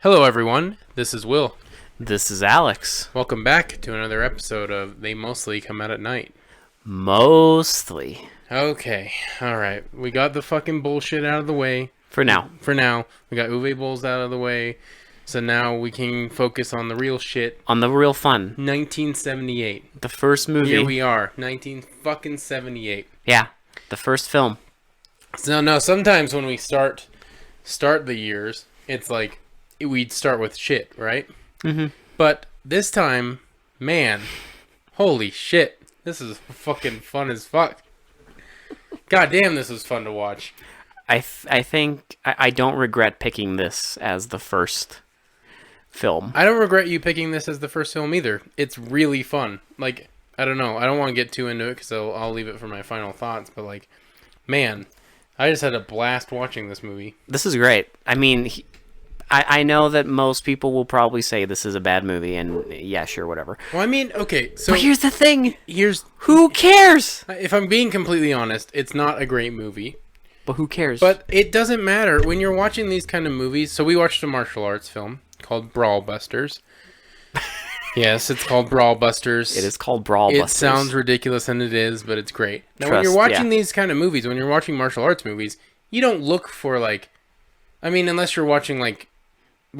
Hello, everyone. This is Will. This is Alex. Welcome back to another episode of They Mostly Come Out at Night. Mostly. Okay, alright. We got the fucking bullshit out of the way. For now. We got Uwe Bolls out of the way. So now we can focus on the real shit. On the real fun. 1978. The first movie. Here we are. 1978. Yeah. The first film. So now sometimes when we start the years, it's like we'd start with shit, right? Mm-hmm. But this time, man, holy shit. This is fucking fun as fuck. God damn, this was fun to watch. I think I don't regret picking this as the first film. I don't regret you picking this as the first film either. It's really fun. Like, I don't know. I don't want to get too into it because I'll leave it for my final thoughts. But, like, man, I just had a blast watching this movie. This is great. I mean, I know that most people will probably say this is a bad movie, and yeah, sure, whatever. Well, I mean, okay, so... But here's the thing. Who cares? If I'm being completely honest, it's not a great movie. But who cares? But it doesn't matter. When you're watching these kind of movies... So we watched a martial arts film called Brawl Busters. Yes, it's called Brawl Busters. It is called Brawl Busters. It sounds ridiculous, and it is, but it's great. Now, when you're watching these kind of movies, when you're watching martial arts movies, you don't look for, like... I mean, unless you're watching, like...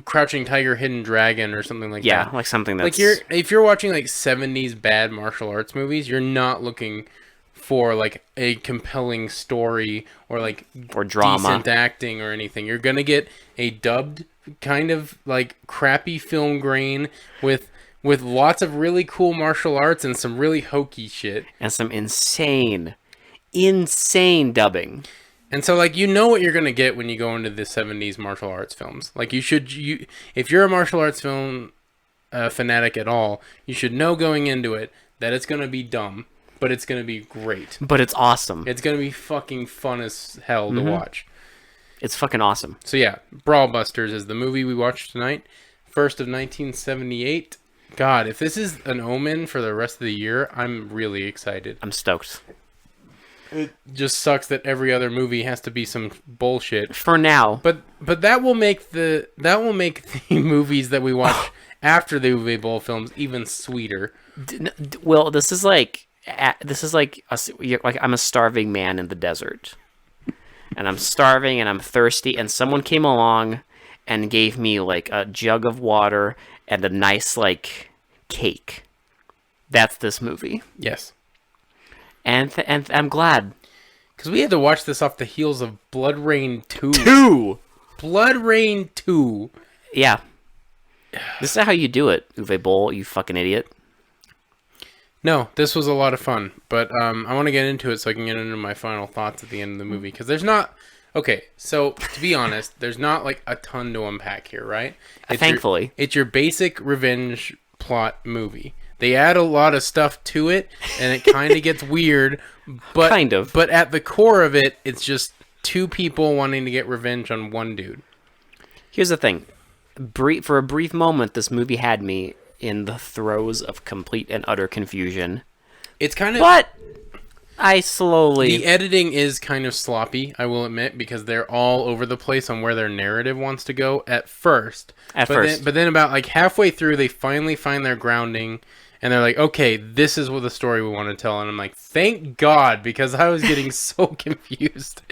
Crouching Tiger, Hidden Dragon, or something like that. Yeah, like something that's... Like, if you're watching, like, 70s bad martial arts movies, you're not looking for, like, a compelling story or, like... Or drama. Decent acting or anything. You're gonna get a dubbed, kind of, like, crappy film grain with lots of really cool martial arts and some really hokey shit. And some insane dubbing. And so, like, you know what you're going to get when you go into the 70s martial arts films. Like, if you're a martial arts film fanatic at all, you should know going into it that it's going to be dumb, but it's going to be great. But it's awesome. It's going to be fucking fun as hell to watch. It's fucking awesome. So, yeah, Brawl Busters is the movie we watched tonight. First of 1978. God, if this is an omen for the rest of the year, I'm really excited. I'm stoked. It just sucks that every other movie has to be some bullshit for now. But that will make the movies that we watch after the Uwe Boll films even sweeter. Well, this is like I'm a starving man in the desert, and I'm starving and I'm thirsty, and someone came along and gave me like a jug of water and a nice like cake. That's this movie. Yes. And I'm glad. Because we had to watch this off the heels of Blood Rain 2. Blood Rain 2. Yeah. This is how you do it, Uwe Boll, you fucking idiot. No, this was a lot of fun. But I want to get into it so I can get into my final thoughts at the end of the movie. Because there's not... Okay, so to be honest, there's not like a ton to unpack here, right? Thankfully. It's your basic revenge plot movie. They add a lot of stuff to it, and it kind of gets weird. But, kind of. But at the core of it, it's just two people wanting to get revenge on one dude. Here's the thing. For a brief moment, this movie had me in the throes of complete and utter confusion. It's kind of... But I slowly... The editing is kind of sloppy, I will admit, because they're all over the place on where their narrative wants to go at first. But then about like halfway through, they finally find their grounding... And they're like, okay, this is what the story we want to tell. And I'm like, thank God, because I was getting so confused.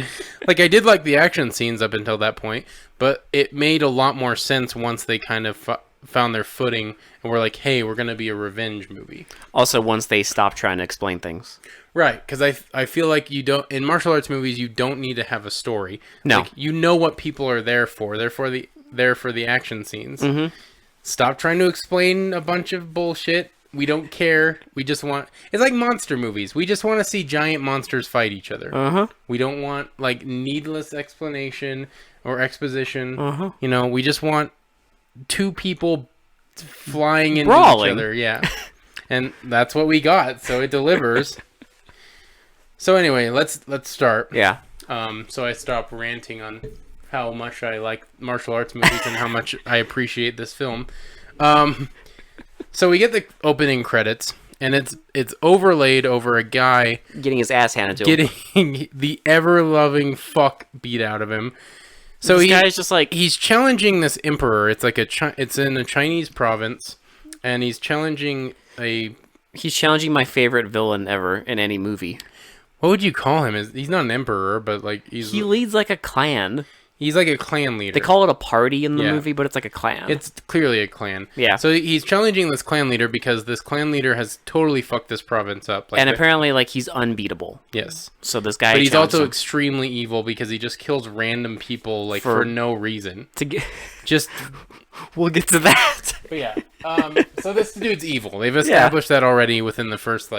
Like, I did like the action scenes up until that point, but it made a lot more sense once they kind of found their footing and were like, hey, we're going to be a revenge movie. Also, once they stopped trying to explain things. Right, because I feel like you don't... In martial arts movies, you don't need to have a story. No. Like, you know what people are there for. They're there for the action scenes. Mm-hmm. Stop trying to explain a bunch of bullshit. We don't care. We just want... It's like monster movies. We just want to see giant monsters fight each other. Uh-huh. We don't want, like, needless explanation or exposition. Uh-huh. You know, we just want two people flying into Brawling. each other. Yeah. And that's what we got, so it delivers. So anyway, let's start. Yeah. So I stopped ranting on how much I like martial arts movies and how much I appreciate this film. So we get the opening credits, and it's overlaid over a guy getting his ass handed to him. Getting the ever-loving fuck beat out of him. So this guy is just like he's challenging this emperor. It's like it's in a Chinese province, and he's challenging my favorite villain ever in any movie. What would you call him? He's not an emperor, but like he leads like a clan. He's like a clan leader. They call it a party in the movie, but it's like a clan. It's clearly a clan. Yeah. So he's challenging this clan leader because this clan leader has totally fucked this province up. Like apparently, like, he's unbeatable. Yes. So this guy. But he's also extremely evil because he just kills random people like for no reason. Just. We'll get to that. But yeah. So this dude's evil. They've established that already within the first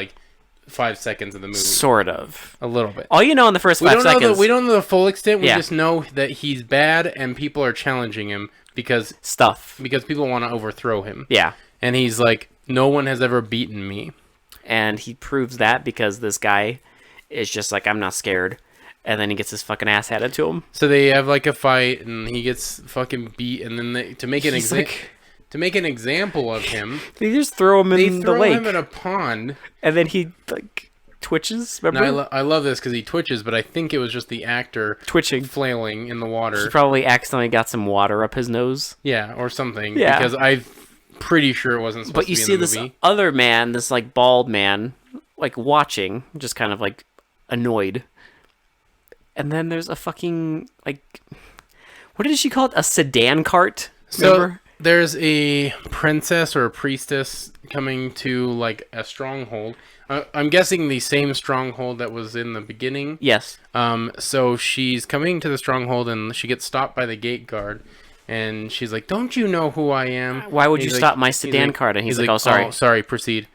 5 seconds of the movie. Sort of. A little bit. All you know in the first 5 seconds. We don't know the full extent. We just know that he's bad and people are challenging him because people want to overthrow him. Yeah. And he's like, no one has ever beaten me. And he proves that because this guy is just like, I'm not scared. And then he gets his fucking ass handed to him. So they have like a fight and he gets fucking beat. And then to make an example of him, they just throw him in the lake. They throw him in a pond. And then he like twitches. Remember? No, I love this because he twitches, but I think it was just the actor twitching, flailing in the water. He probably accidentally got some water up his nose. Yeah, or something. Yeah. Because I'm pretty sure it wasn't supposed to be in the movie. But you see this other man, this like bald man, like watching, just kind of like annoyed. And then there's a fucking like, what did she call it? A sedan cart. Remember? So there's a princess or a priestess coming to like a stronghold. I'm guessing the same stronghold that was in the beginning. Yes. So she's coming to the stronghold and she gets stopped by the gate guard. And she's like, "Don't you know who I am? Why would you stop my sedan cart?" And he's like, "Oh, sorry. Oh, sorry, proceed."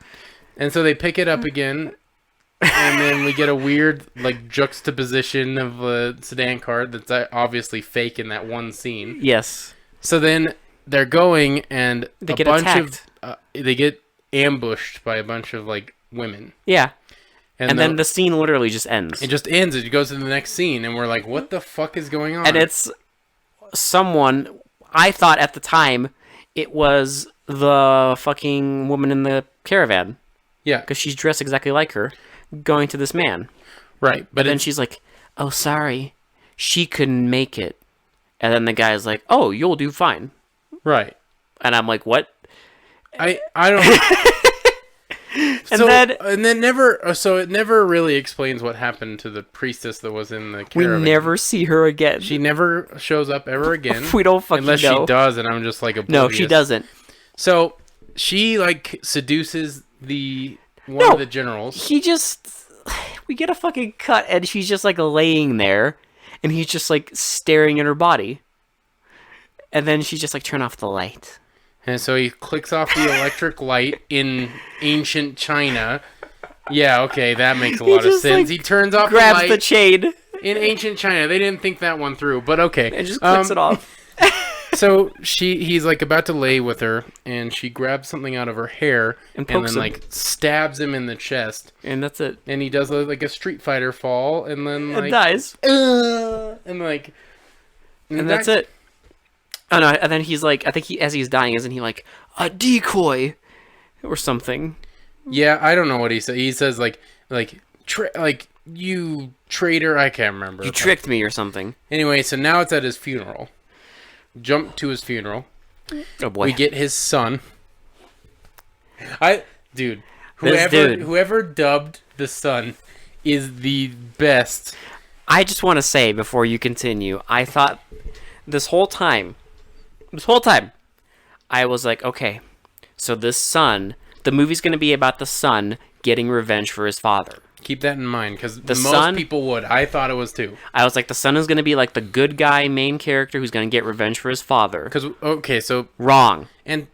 And so they pick it up again. And then we get a weird like juxtaposition of a sedan cart that's obviously fake in that one scene. Yes. So then they're going and they get attacked. They get ambushed by a bunch of like women. Yeah. And then the scene literally just ends. It just ends. It goes to the next scene and we're like, what the fuck is going on? And it's someone, I thought at the time it was the fucking woman in the caravan. Yeah. Because she's dressed exactly like her. Going to this man. Right. But then she's like, "Oh, sorry. She couldn't make it." And then the guy's like, "Oh, you'll do fine." Right. And I'm like, "What?" I don't and then it never really explains what happened to the priestess that was in the caravan. We never see her again. She never shows up ever again. We don't fucking know. Unless she does, and I'm just like oblivious. No, she doesn't. So she like seduces one of the generals. We get a fucking cut and she's just like laying there and he's just like staring at her body. And then she's just like, "Turn off the light." And so he clicks off the electric light in ancient China. Yeah, okay, that makes a lot of sense. He turns off the light. Grabs the chain. In ancient China. They didn't think that one through, but okay. And just clicks it off. So he's like about to lay with her, and she grabs something out of her hair and then like stabs him in the chest, and that's it. And he does like a Street Fighter fall, and then like dies, and like, and that's it. Oh no! And then he's like, I think as he's dying, isn't he like a decoy or something? Yeah, I don't know what he said. He says like you traitor. I can't remember. You tricked me or something. Anyway, so now it's at his funeral. Jump to his funeral. Oh boy. We get his son. Whoever dubbed the son is the best. I just want to say before you continue, I thought this whole time I was like, okay, so this son, the movie's going to be about the son getting revenge for his father. Keep that in mind, because most people would. I thought it was too. I was like, the son is going to be like the good guy main character who's going to get revenge for his father. Wrong. And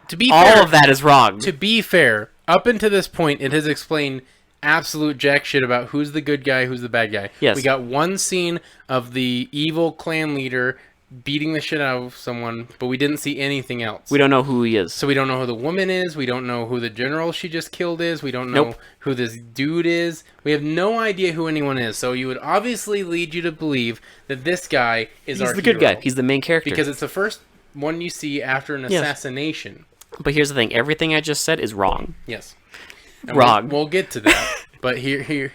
to be fair, all of that is wrong. To be fair, up until this point, it has explained absolute jack shit about who's the good guy, who's the bad guy. Yes. We got one scene of the evil clan leader beating the shit out of someone, but we didn't see anything else. We don't know who he is. So we don't know who the woman is. We don't know who the general she just killed is. We don't know who this dude is. We have no idea who anyone is. So you would obviously lead you to believe that this guy is He's the good guy. He's the main character. Because it's the first one you see after an assassination. But here's the thing. Everything I just said is wrong. Yes. And wrong. We'll get to that. But here.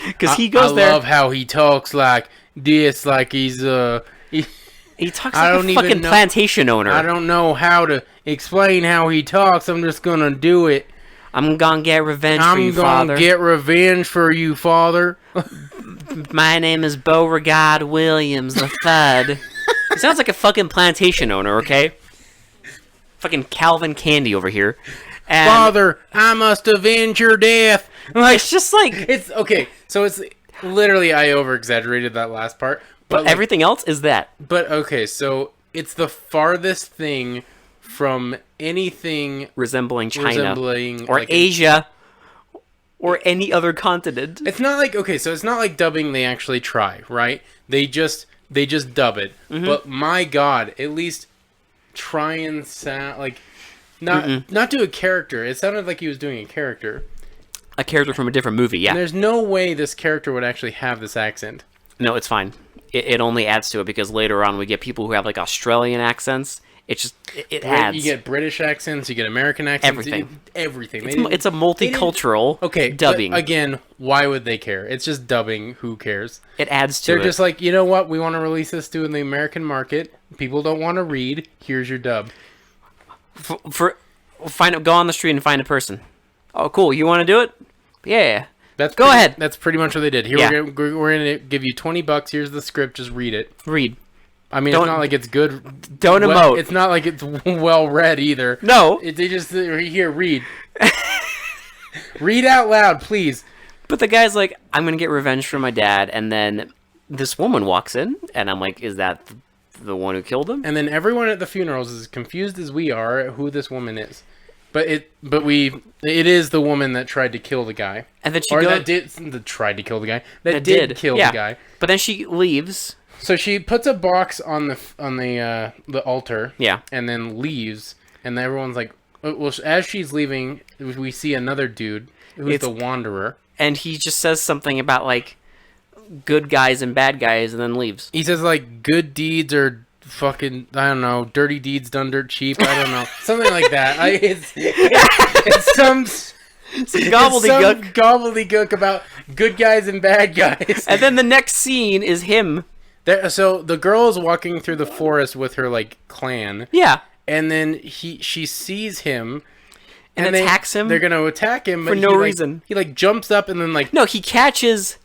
Because he goes there. I love how he talks like this, like he's He talks like a fucking plantation owner. I don't know how to explain how he talks. I'm just gonna do it. I'm gonna get revenge for you, Father. I'm gonna get revenge for you, Father. My name is Beauregard Williams the Third. He sounds like a fucking plantation owner, okay? Fucking Calvin Candy over here. And Father, I must avenge your death. Like, it's just like... It's, okay, so it's literally, I over-exaggerated that last part. But like, everything else is that. But, okay, so it's the farthest thing from anything... Resembling China. Or like Asia. Or any other continent. It's not like... Okay, so it's not like dubbing they actually try, right? They just dub it. Mm-hmm. But, my God, at least try and sound... Like, not do a character. It sounded like he was doing a character. A character from a different movie, yeah. And there's no way this character would actually have this accent. No, it's fine. It only adds to it because later on we get people who have like Australian accents. It's just it adds. You get British accents, you get American accents, everything. It's a multicultural dubbing. Again, why would they care? It's just dubbing. Who cares? It adds to it. They're just like, you know what? We want to release this to the American market. People don't want to read. Here's your dub. Go on the street and find a person. Oh, cool. You want to do it? Yeah. Go ahead. That's pretty much what they did. Here we're gonna give you $20. Here's the script. Just read it. Read. I mean, it's not like it's good. Don't emote. It's not like it's well read either. No. They just here read. Read out loud, please. But the guy's like, I'm gonna get revenge for my dad, and then this woman walks in, and I'm like, is that the one who killed him? And then everyone at the funerals is as confused as we are who this woman is. But it is the woman that tried to kill the guy. And then that tried to kill the guy. That did kill the guy. But then she leaves. So she puts a box on the altar. Yeah. And then leaves, and everyone's like, well, as she's leaving, we see another dude who's the Wanderer, and he just says something about like good guys and bad guys, and then leaves. He says like good deeds are fucking, I don't know, dirty deeds done dirt cheap. I don't know, something like that. It's some gobbledygook about good guys and bad guys. And then the next scene is him. So the girl is walking through the forest with her like clan. Yeah. And then she sees him. And attacks him. They're gonna attack him for no reason. He like jumps up and then like he catches.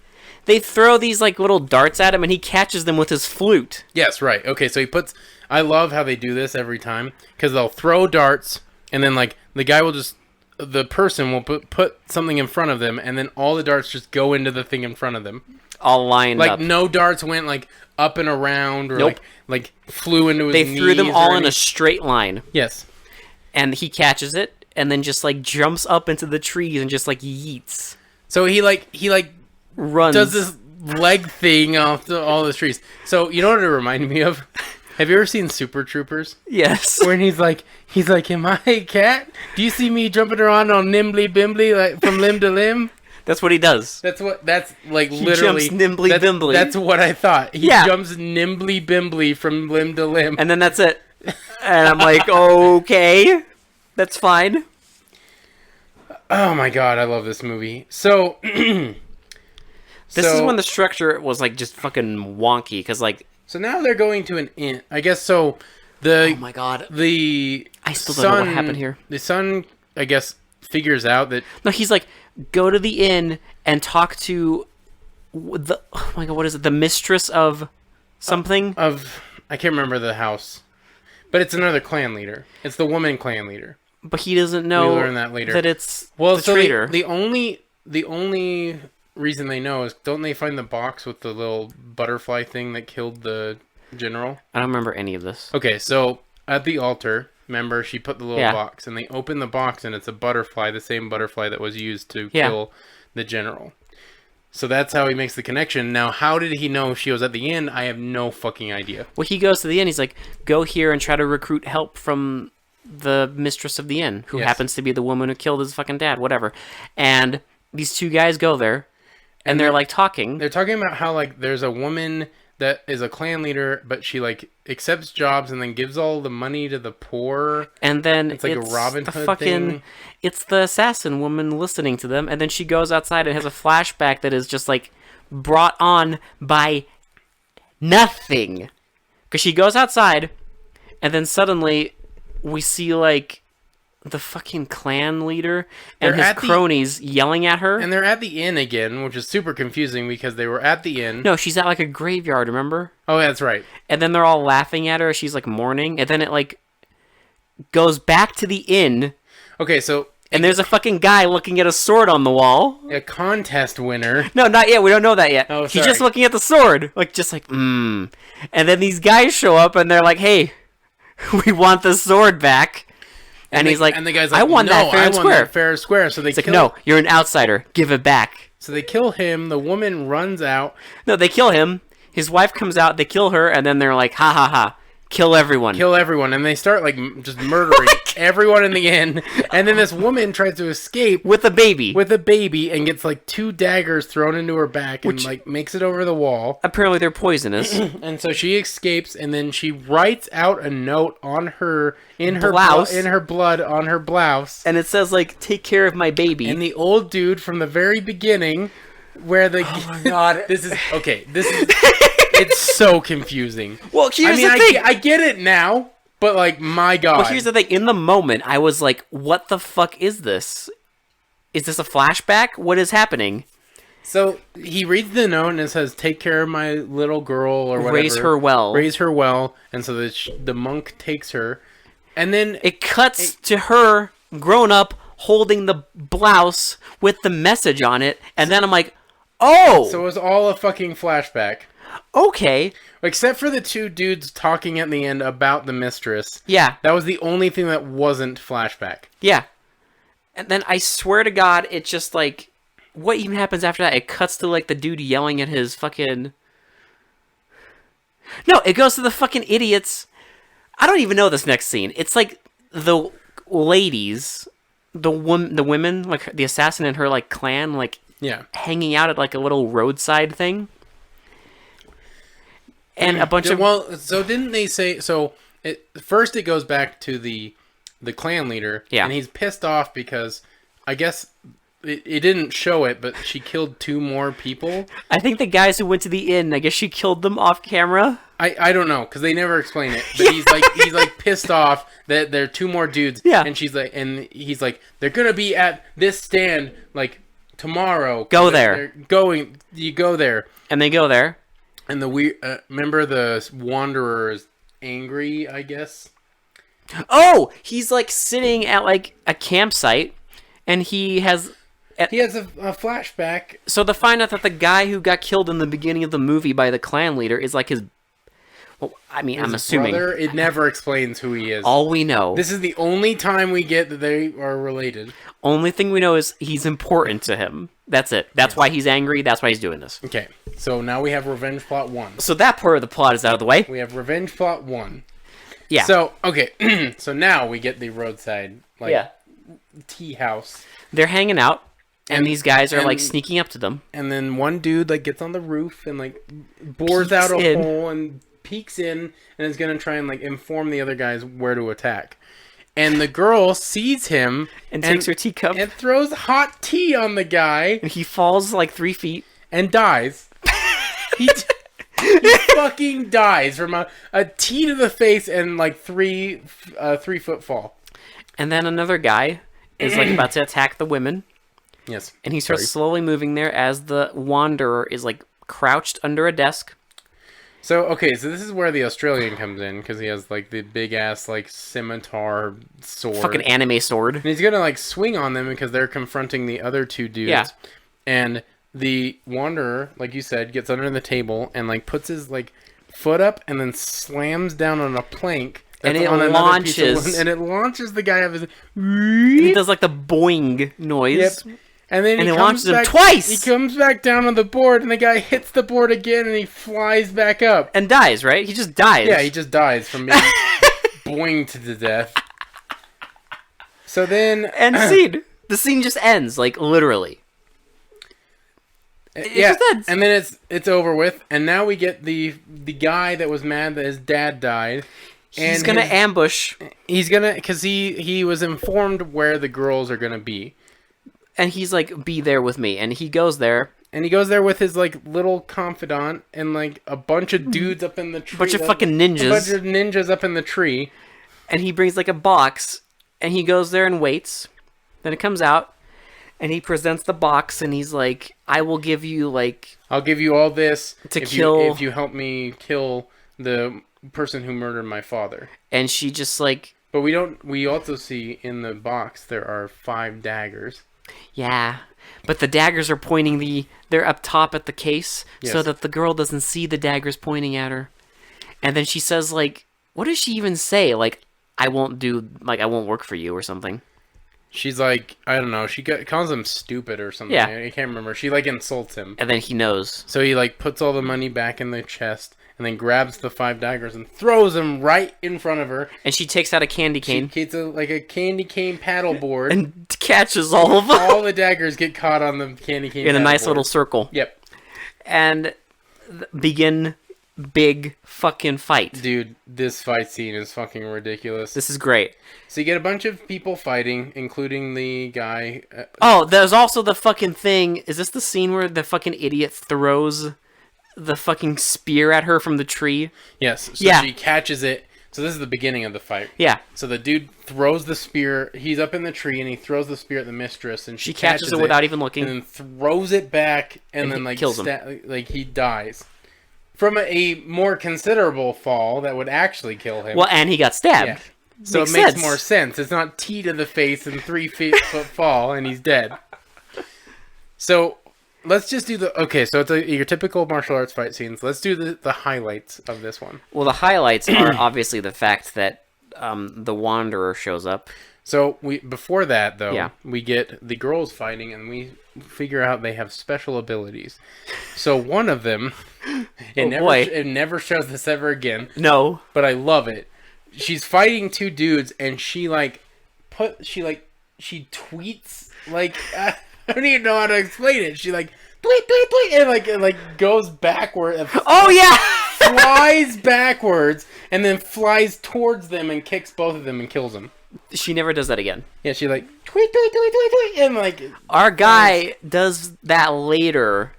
They throw these like little darts at him, and he catches them with his flute. Yes, right. Okay, so he puts. I love how they do this every time because they'll throw darts, and then like the guy will just, the person will put something in front of them, and then all the darts just go into the thing in front of them, all lined up. Like no darts went like up and around or like flew into his knees. They threw them all in a straight line. Yes, and he catches it, and then just like jumps up into the trees and just like yeets. So he runs. Does this leg thing off all the trees. So you know what it reminded me of? Have you ever seen Super Troopers? Yes. When he's like, am I a cat? Do you see me jumping around on nimbly bimbly like from limb to limb? That's what he does. That's like he literally. He jumps nimbly bimbly. That's what I thought. He jumps nimbly bimbly from limb to limb. And then that's it. And I'm like, okay, that's fine. Oh my god, I love this movie. So. This is when the structure was like just fucking wonky because like. So now they're going to an inn. I guess so. Oh my god. I still don't know what happened here. The son, I guess, figures out that. No, he's like, go to the inn and talk to the. Oh my god, what is it? The mistress of something? I can't remember the house, but it's another clan leader. It's the woman clan leader. But he doesn't know. We learn that later. That it's the traitor. The only reason they know is, don't they find the box with the little butterfly thing that killed the general? I don't remember any of this. Okay, so at the altar, remember, she put the little box, and they open the box, and it's a butterfly, the same butterfly that was used to kill the general. So that's how he makes the connection. Now, how did he know she was at the inn? I have no fucking idea. Well, he goes to the inn, he's like, go here and try to recruit help from the mistress of the inn, who happens to be the woman who killed his fucking dad, whatever. And these two guys go there, and they're like talking. They're talking about how like there's a woman that is a clan leader, but she like accepts jobs and then gives all the money to the poor. And then it's like a Robin Hood thing. It's the assassin woman listening to them, and then she goes outside and has a flashback that is just like brought on by nothing. Because she goes outside, and then suddenly we see, like, the fucking clan leader and his cronies yelling at her. And they're at the inn again, which is super confusing because they were at the inn. No, she's at, like, a graveyard, remember? Oh, that's right. And then they're all laughing at her. She's, like, mourning. And then it, like, goes back to the inn. Okay, so... And there's a fucking guy looking at a sword on the wall. A contest winner. No, not yet. We don't know that yet. Oh, sorry. He's just looking at the sword. And then these guys show up and they're like, hey, we want the sword back. And he's like, and the guy's like, I want that fair and square. That fair and square. So they kill no, you're an outsider. Give it back. So they kill him. The woman runs out. No, they kill him. His wife comes out. They kill her. And then they're like, ha ha ha. Kill everyone. Kill everyone. And they start, like, just murdering everyone in the inn. And then this woman tries to escape. With a baby. And gets, like, 2 daggers thrown into her back. And, like, makes it over the wall. Apparently they're poisonous. And so she escapes. And then she writes out a note on her... in her blood on her blouse. And it says, like, take care of my baby. And the old dude from the very beginning... where the... Oh, my God. This is... It's so confusing. Well, here's the thing. I get it now, but, like, my God. Well, here's the thing. In the moment, I was like, what the fuck is this? Is this a flashback? What is happening? So, he reads the note and it says, take care of my little girl or whatever. Raise her well. Raise her well. And so the monk takes her. And then... It cuts to her, grown up, holding the blouse with the message on it. And then I'm like, oh! So it was all a fucking flashback. Okay. Except for the 2 dudes talking at the end about the mistress. Yeah. That was the only thing that wasn't flashback. Yeah. And then I swear to God, it's just like, what even happens after that? It cuts to, like, the dude yelling at his fucking... No, it goes to the fucking idiots. I don't even know this next scene. It's like the ladies, the women, like the assassin and her, like, clan, like, hanging out at, like, a little roadside thing. And a bunch of... Well, so didn't they say... So, first it goes back to the clan leader. Yeah. And he's pissed off because, I guess, it didn't show it, but she killed 2 more people. I think the guys who went to the inn, I guess she killed them off camera. I don't know, because they never explain it. But he's like pissed off that there are 2 more dudes. Yeah. And he's like, they're going to be at this stand, like, tomorrow. Go there. You go there. And they go there. And remember the Wanderer is angry, I guess? Oh! He's, like, sitting at, like, a campsite, and he has... He has a flashback. So to find out that the guy who got killed in the beginning of the movie by the clan leader is, like, his... Well, I mean, I'm assuming... brother. It never explains who he is. All we know... This is the only time we get that they are related. Only thing we know is he's important to him. That's it. That's why he's angry. That's why he's doing this. Okay. So now we have Revenge Plot 1. So that part of the plot is out of the way. We have Revenge Plot 1. Yeah. So, okay. So now we get the roadside, like, tea house. They're hanging out, and these guys are, like, sneaking up to them. And then one dude, like, gets on the roof and, like, bores out a hole and peeks in and is going to try and, like, inform the other guys where to attack. And the girl sees him and takes her teacup and throws hot tea on the guy. And he falls like 3 feet and dies. he fucking dies from a tea to the face and like 3 foot fall. And then another guy is like about to attack the women. Yes. And he starts slowly moving there as the Wanderer is like crouched under a desk. So, okay, so this is where the Australian comes in, because he has, like, the big-ass, like, scimitar sword. Fucking anime sword. And he's gonna, like, swing on them because they're confronting the other 2 dudes. Yeah. And the Wanderer, like you said, gets under the table and, like, puts his, like, foot up and then slams down on a plank. And it launches. And it launches the guy up. He does, like, the boing noise. Yep. And then he launches him twice! He comes back down on the board, and the guy hits the board again, and he flies back up. And dies, right? He just dies. Yeah, he just dies from being boinged to death. So then... End scene. The scene just ends, like, literally. It just ends. And then it's over with, and now we get the guy that was mad that his dad died. He's gonna ambush. He's gonna... Because he was informed where the girls are gonna be. And he's like, be there with me. And he goes there. And he goes there with his, like, little confidant and, like, a bunch of dudes up in the tree. A bunch of fucking ninjas. A bunch of ninjas up in the tree. And he brings, like, a box, and he goes there and waits. Then it comes out, and he presents the box, and he's like, I will give you, like... I'll give you all this if you help me kill the person who murdered my father. And she just, like... But we also see in the box there are 5 daggers. Yeah. But the daggers are pointing they're up top at the case, yes. so that the girl doesn't see the daggers pointing at her. And then she says, like, what does she even say? Like, I won't work for you or something. She's like, I don't know, calls him stupid or something. Yeah. I can't remember. She, like, insults him. And then he knows. So he, like, puts all the money back in the chest and then grabs the 5 daggers and throws them right in front of her. And she takes out a candy cane. She gets a candy cane paddleboard. And catches all of them. All the daggers get caught on the candy cane in a nice little circle. Yep. And begin big fucking fight. Dude, this fight scene is fucking ridiculous. This is great. So you get a bunch of people fighting, including the guy... oh, there's also the fucking thing. Is this the scene where the fucking idiot throws the fucking spear at her from the tree? Yes. So she catches it. So this is the beginning of the fight. Yeah. So the dude throws the spear. He's up in the tree, and he throws the spear at the mistress, and she catches it without even looking. And then throws it back, and then, like, kills him. Like, he dies. From a more considerable fall that would actually kill him. Well, and he got stabbed. Yeah. So it makes more sense. It's not T to the face and 3 foot fall, and he's dead. So let's just do so it's your typical martial arts fight scenes. Let's do the highlights of this one. Well, the highlights are obviously the fact that the Wanderer shows up. So before that, though, we get the girls fighting, and we figure out they have special abilities. So one of them, it never shows this ever again. No, but I love it. She's fighting 2 dudes, and she tweets, like, I don't even know how to explain it. She, like, tweet, tweet, tweet, and like goes backward. Oh yeah, flies backwards, and then flies towards them and kicks both of them and kills them. She never does that again. Yeah, she, like, tweet, tweet, tweet, tweet, tweet, and, like... Our guy does that later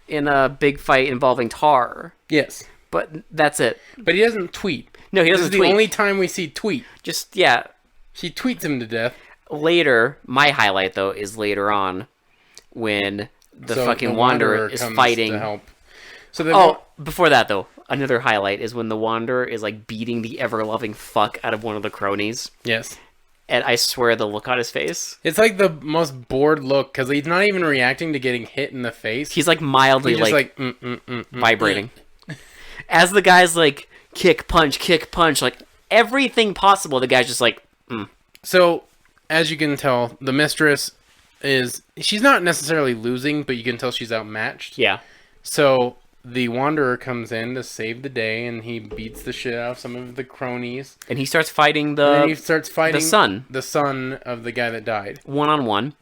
in a big fight involving Tar. Yes. But that's it. But he doesn't tweet. No, he doesn't tweet. This is the only time we see tweet. Just, yeah. She tweets him to death. Later, my highlight, though, is later on when the fucking Wanderer is fighting. To help. So before that, though, another highlight is when the Wanderer is, like, beating the ever-loving fuck out of one of the cronies. Yes. And I swear the look on his face. It's, like, the most bored look, because he's not even reacting to getting hit in the face. He's, like, mildly, just, like vibrating. As the guy's, like, kick, punch, like, everything possible, the guy's just like, So, as you can tell, the mistress she's not necessarily losing, but you can tell she's outmatched. Yeah. So the Wanderer comes in to save the day, and he beats the shit out of some of the cronies. And he starts fighting the son of the guy that died. 1-on-1.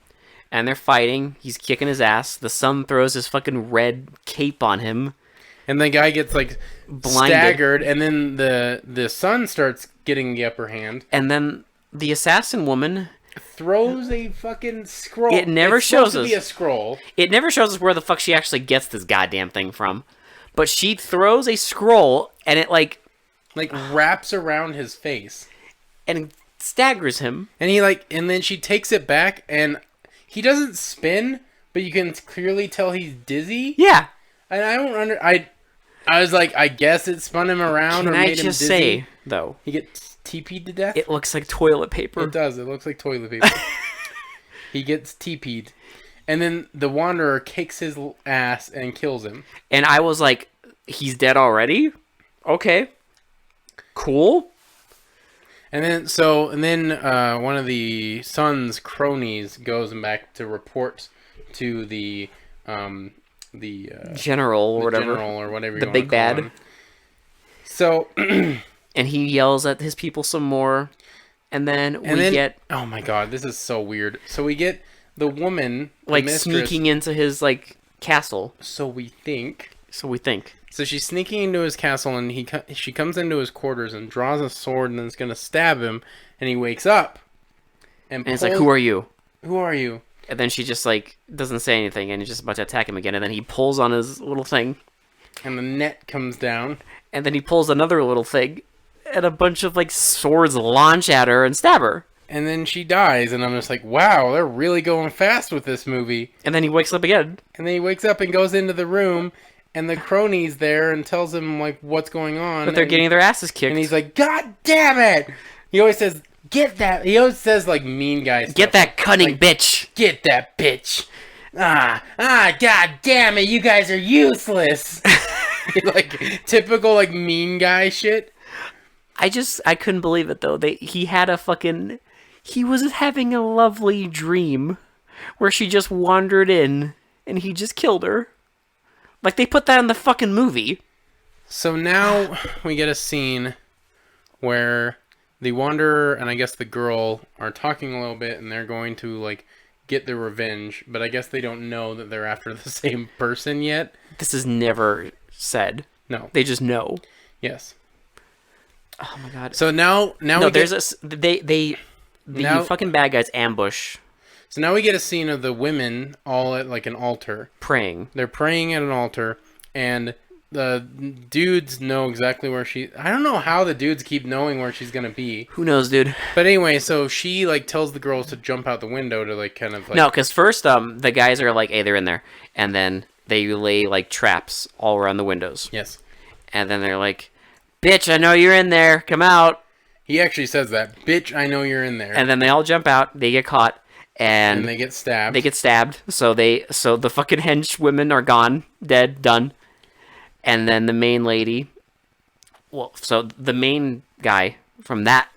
And they're fighting. He's kicking his ass. The son throws his fucking red cape on him. And the guy gets, like, blinded. Staggered, and then the son starts getting the upper hand. And then the assassin woman throws a fucking scroll. It never shows us. Be a scroll. It never shows us where the fuck she actually gets this goddamn thing from. But she throws a scroll, and it, like wraps around his face. And staggers him. And and then she takes it back, and he doesn't spin, but you can clearly tell he's dizzy. Yeah. And I was like, I guess it spun him around or made him dizzy. Can I just say, though, he gets TP'd to death? It looks like toilet paper. It does. It looks like toilet paper. He gets TP'd. And then the Wanderer kicks his ass and kills him. And I was like, he's dead already? Okay. Cool. And then one of the son's cronies goes back to report to the general or whatever. The big bad. So, and he yells at his people some more, and then we get. Oh my god, this is so weird. So we get the woman, like, the mistress, sneaking into his, like, castle. So we think. So she's sneaking into his castle, and she comes into his quarters and draws a sword and is gonna stab him, and he wakes up. And it's like, who are you? Who are you? And then she just like doesn't say anything, and he's just about to attack him again. And then he pulls on his little thing, and the net comes down. And then he pulls another little thing, and a bunch of like swords launch at her and stab her. And then she dies, and I'm just like, wow, they're really going fast with this movie. And then he wakes up again. And then he wakes up and goes into the room, and the crony's there and tells him like what's going on. But they're getting their asses kicked. And he's like, God damn it! He always says, get that. He always says like mean guy stuff. Get that cunning bitch. Get that bitch. God damn it, you guys are useless. Like typical like mean guy shit. I couldn't believe it though. He was having a lovely dream where she just wandered in and he just killed her. Like they put that in the fucking movie. So now we get a scene where the Wanderer and I guess the girl are talking a little bit, and they're going to like get their revenge, but I guess they don't know that they're after the same person yet. This is never said. No. They just know. Yes. Oh my god. So now the fucking bad guys ambush. So now we get a scene of the women all at like an altar praying. They're praying at an altar, and the dudes know exactly where I don't know how the dudes keep knowing where she's gonna be. Who knows, dude? But anyway, so she like tells the girls to jump out the window to like kind of like... No, because first the guys are like, hey, they're in there, and then they lay like traps all around the windows. Yes. And then they're like, bitch, I know you're in there, come out. He actually says that, bitch, I know you're in there. And then they all jump out, they get caught, and they get stabbed. They get stabbed. So the fucking henchwomen are gone, dead, done. And then the main lady, so the main guy from that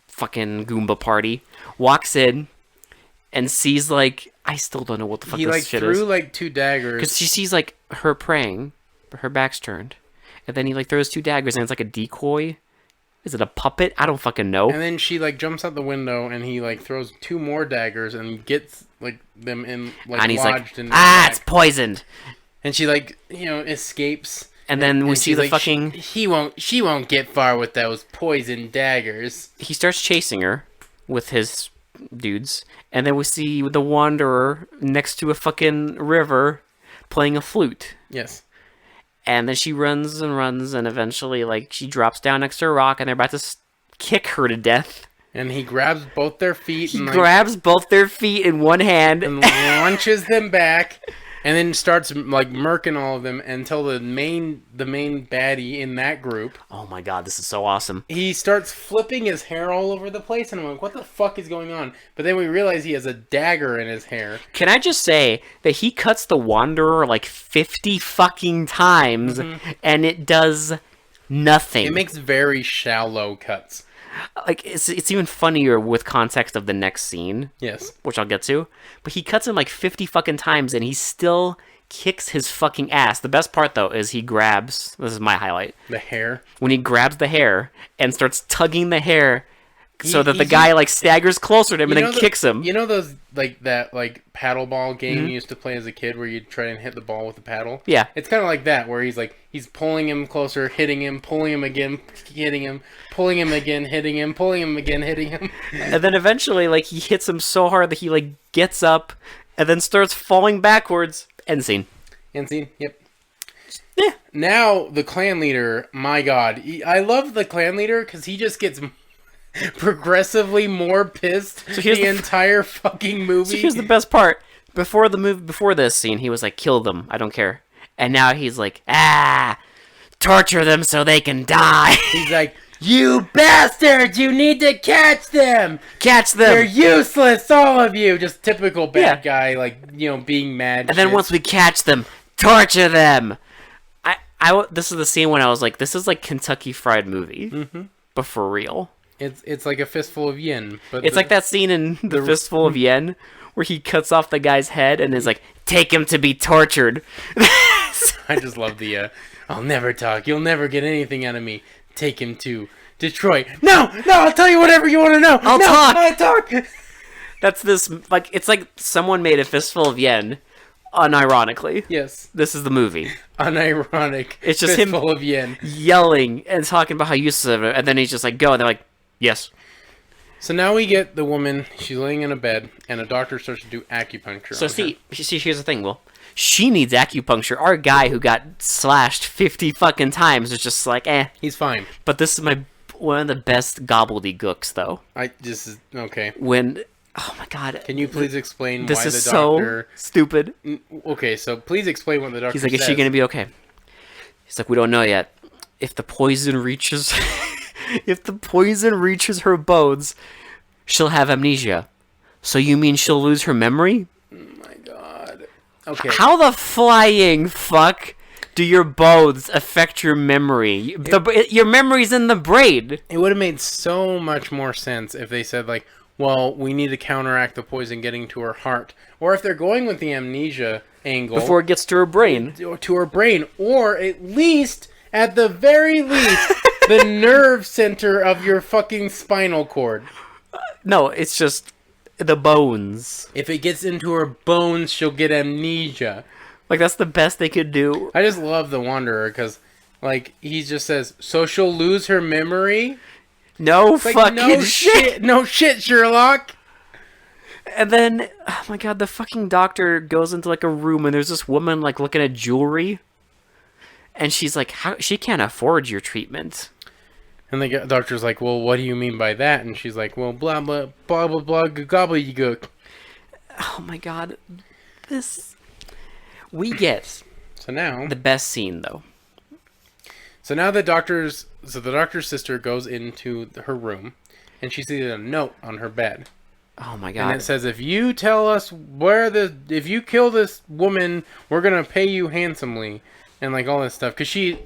fucking Goomba party walks in and sees like, I still don't know what the fuck this shit is. He like threw like 2 daggers. Because she sees like her praying, but her back's turned. And then he like throws 2 daggers and it's like a decoy. Is it a puppet? I don't fucking know. And then she like jumps out the window and he like throws 2 more daggers and gets like them in like and he's lodged like, in it's poisoned. And she like, escapes. And then we see the like, fucking... She won't get far with those poison daggers. He starts chasing her with his dudes. And then we see the Wanderer next to a fucking river playing a flute. Yes. And then she runs and runs, and eventually, like, she drops down next to a rock, and they're about to kick her to death. And he grabs both their feet. He grabs both their feet in one hand. And launches them back. And then starts, like, murking all of them until the main baddie in that group... Oh my god, this is so awesome. He starts flipping his hair all over the place, and I'm like, what the fuck is going on? But then we realize he has a dagger in his hair. Can I just say that he cuts the Wanderer, like, 50 fucking times, and it does nothing. It makes very shallow cuts. Like, it's even funnier with context of the next scene. Yes. Which I'll get to. But he cuts him like 50 fucking times and he still kicks his fucking ass. The best part, though, is he grabs... This is my highlight. The hair? When he grabs the hair and starts tugging the hair so that the guy, like, staggers closer to him and then kicks him. You know those, like, that, like, paddle ball game you used to play as a kid where you'd try and hit the ball with the paddle? Yeah. It's kind of like that, where he's, like, he's pulling him closer, hitting him, pulling him again, hitting him, pulling him again, hitting him, pulling him again, hitting him. And then eventually, like, he hits him so hard that he, like, gets up and then starts falling backwards. End scene. End scene, yep. Yeah. Now, the clan leader, my god. I love the clan leader because he just gets... progressively more pissed the entire fucking movie. So here's the best part. Before this scene, he was like, kill them, I don't care. And now he's like, torture them so they can die. He's like, you bastards, you need to catch them. Catch them. They're useless, all of you. Just typical bad guy, like, being mad. And then once we catch them, torture them. This is the scene when I was like, this is like Kentucky Fried Movie, but for real. It's like a fistful of yen. But it's like that scene in the Fistful of Yen where he cuts off the guy's head and is like, take him to be tortured. I just love the, I'll never talk. You'll never get anything out of me. Take him to Detroit. No, I'll tell you whatever you want to know. I'll talk. That's this, like, it's like someone made a Fistful of Yen, unironically. Yes. This is the movie. Unironic. It's just Fistful of Yen. Yelling and talking about how useless of it, and then he's just like, go, and they're like, yes. So now we get the woman. She's laying in a bed, and a doctor starts to do acupuncture. So see, here's the thing, Will. She needs acupuncture. Our guy who got slashed 50 fucking times is just like, he's fine. But this is one of the best gobbledygooks, though. Okay. Oh my god. Can you please explain why the doctor... This is so stupid. Okay, so please explain what the doctor says. He's like, is she going to be okay? He's like, we don't know yet. If the poison reaches... if the poison reaches her bones, she'll have amnesia. So you mean she'll lose her memory? Oh my god. Okay. How the flying fuck do your bones affect your memory? Your memory's in the brain. It would have made so much more sense if they said, like, well, we need to counteract the poison getting to her heart. Or if they're going with the amnesia angle... Before it gets to her brain. To her brain. Or at least, at the very least, the nerve center of your fucking spinal cord. No, it's just the bones. If it gets into her bones, she'll get amnesia. Like, that's the best they could do. I just love the Wanderer, because, like, he just says, so she'll lose her memory? No fucking shit. No shit, Sherlock. And then, oh my god, the fucking doctor goes into like a room and there's this woman like looking at jewelry. And she's like, how she can't afford your treatment. And the doctor's like, well, what do you mean by that? And she's like, well, blah, blah, blah, blah, blah, gobbledygook. Oh my god. We get so now the best scene though. So now the doctor's sister goes into her room, and she sees a note on her bed. Oh my god! And it says, "If you tell us if you kill this woman, we're gonna pay you handsomely," and like all this stuff. Because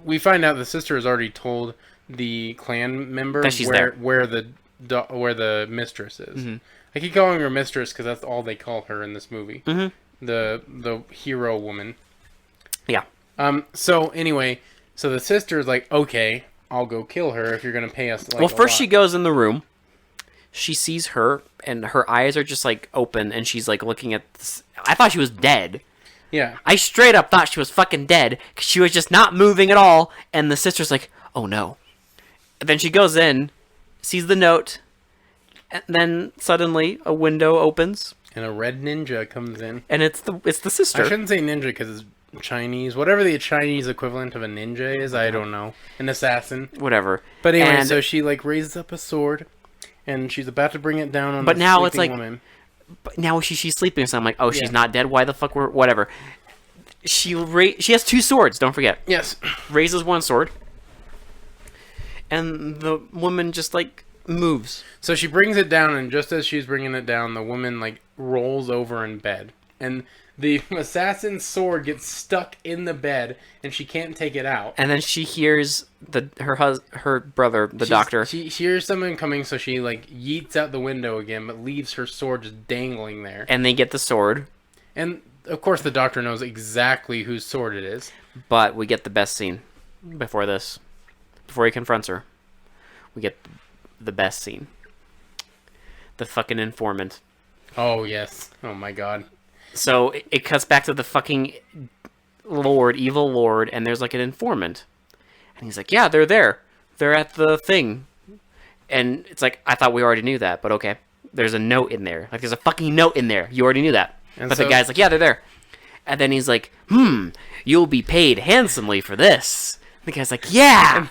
we find out the sister has already told the clan member where the mistress is. Mm-hmm. I keep calling her mistress because that's all they call her in this movie. Mm-hmm. The hero woman. Yeah. So anyway. So the sister's like, okay, I'll go kill her if you're going to pay us, like, well, first she goes in the room. She sees her, and her eyes are just, like, open, and she's, like, looking at this. I thought she was dead. Yeah. I straight up thought she was fucking dead, because she was just not moving at all, and the sister's like, oh, no. And then she goes in, sees the note, and then suddenly a window opens. And a red ninja comes in. And it's the sister. I shouldn't say ninja, because it's Chinese, whatever the Chinese equivalent of a ninja is, I don't know. An assassin. Whatever. But anyway, so she like raises up a sword, and she's about to bring it down on the sleeping woman. But now she's sleeping, so I'm like, oh, she's not dead. Why the fuck? Whatever. She has two swords. Don't forget. Yes. Raises one sword, and the woman just like moves. So she brings it down, and just as she's bringing it down, the woman like rolls over in bed, and the assassin's sword gets stuck in the bed, and she can't take it out. And then she hears her brother, the doctor. She hears someone coming, so she like yeets out the window again, but leaves her sword just dangling there. And they get the sword. And of course, the doctor knows exactly whose sword it is. But we get the best scene before this. Before he confronts her, we get the best scene. The fucking informant. Oh yes. Oh my god. So it cuts back to the fucking evil lord, and there's like an informant. And he's like, yeah, they're there. They're at the thing. And it's like, I thought we already knew that, but okay. There's a note in there. Like, there's a fucking note in there. You already knew that. But the guy's like, yeah, they're there. And then he's like, you'll be paid handsomely for this. The guy's like, yeah.